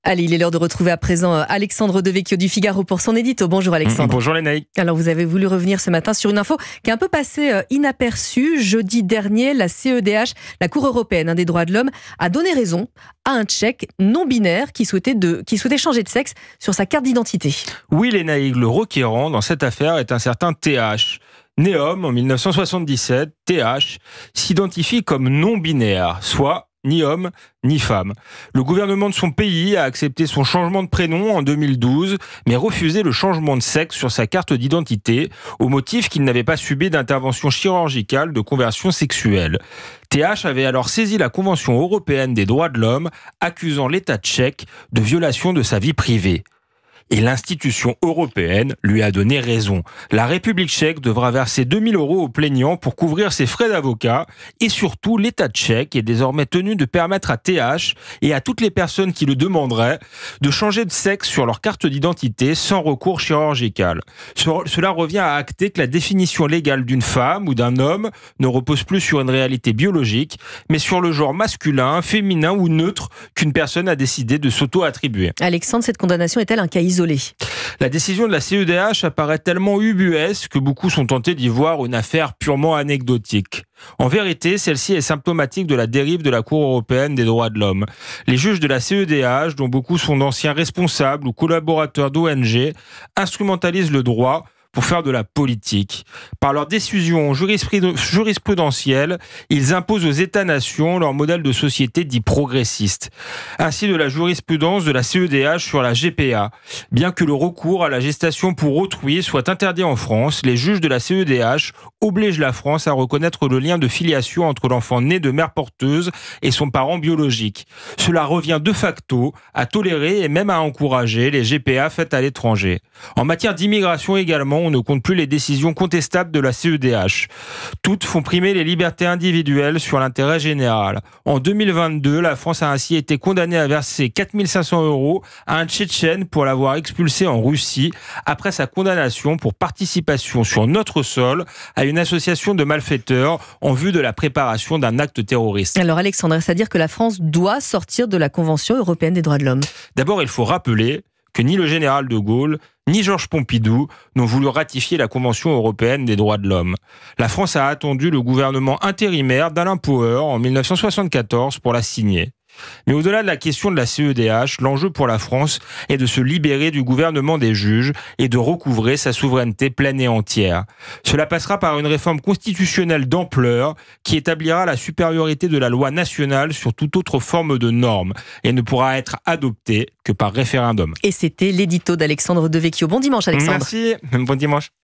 Allez, il est l'heure de retrouver à présent Alexandre Devecchio du Figaro pour son édito. Bonjour Alexandre. Bonjour Lénaïque. Alors vous avez voulu revenir ce matin sur une info qui est un peu passée inaperçue. Jeudi dernier, la CEDH, la Cour européenne des droits de l'homme, a donné raison à un Tchèque non-binaire qui souhaitait changer de sexe sur sa carte d'identité. Oui Lénaïque, le requérant dans cette affaire est un certain TH. Né homme en 1977, TH s'identifie comme non-binaire, soit ni homme ni femme. Le gouvernement de son pays a accepté son changement de prénom en 2012, mais refusé le changement de sexe sur sa carte d'identité, au motif qu'il n'avait pas subi d'intervention chirurgicale de conversion sexuelle. TH avait alors saisi la Convention européenne des droits de l'homme, accusant l'État tchèque de violation de sa vie privée. Et l'institution européenne lui a donné raison. La République tchèque devra verser 2 000 € aux plaignants pour couvrir ses frais d'avocat. Et surtout, l'État tchèque est désormais tenu de permettre à TH et à toutes les personnes qui le demanderaient de changer de sexe sur leur carte d'identité sans recours chirurgical. Cela revient à acter que la définition légale d'une femme ou d'un homme ne repose plus sur une réalité biologique, mais sur le genre masculin, féminin ou neutre qu'une personne a décidé de s'auto-attribuer. Alexandre, cette condamnation est-elle un cas isolé ? La décision de la CEDH apparaît tellement ubuesque que beaucoup sont tentés d'y voir une affaire purement anecdotique. En vérité, celle-ci est symptomatique de la dérive de la Cour européenne des droits de l'homme. Les juges de la CEDH, dont beaucoup sont d'anciens responsables ou collaborateurs d'ONG, instrumentalisent le droit pour faire de la politique. Par leurs décisions jurisprudentielles, ils imposent aux États-nations leur modèle de société dit progressiste. Ainsi de la jurisprudence de la CEDH sur la GPA. Bien que le recours à la gestation pour autrui soit interdit en France, les juges de la CEDH obligent la France à reconnaître le lien de filiation entre l'enfant né de mère porteuse et son parent biologique. Cela revient de facto à tolérer et même à encourager les GPA faites à l'étranger. En matière d'immigration également, on ne compte plus les décisions contestables de la CEDH. Toutes font primer les libertés individuelles sur l'intérêt général. En 2022, la France a ainsi été condamnée à verser 4 500 € à un Tchétchène pour l'avoir expulsé en Russie après sa condamnation pour participation sur notre sol à une association de malfaiteurs en vue de la préparation d'un acte terroriste. Alors Alexandre, c'est-à-dire que la France doit sortir de la Convention européenne des droits de l'homme. D'abord, il faut rappeler que ni le général de Gaulle, ni Georges Pompidou n'ont voulu ratifier la Convention européenne des droits de l'homme. La France a attendu le gouvernement intérimaire d'Alain Poher en 1974 pour la signer. Mais au-delà de la question de la CEDH, l'enjeu pour la France est de se libérer du gouvernement des juges et de recouvrer sa souveraineté pleine et entière. Cela passera par une réforme constitutionnelle d'ampleur qui établira la supériorité de la loi nationale sur toute autre forme de norme et ne pourra être adoptée que par référendum. Et c'était l'édito d'Alexandre Devecchio. Bon dimanche Alexandre. Merci, bon dimanche.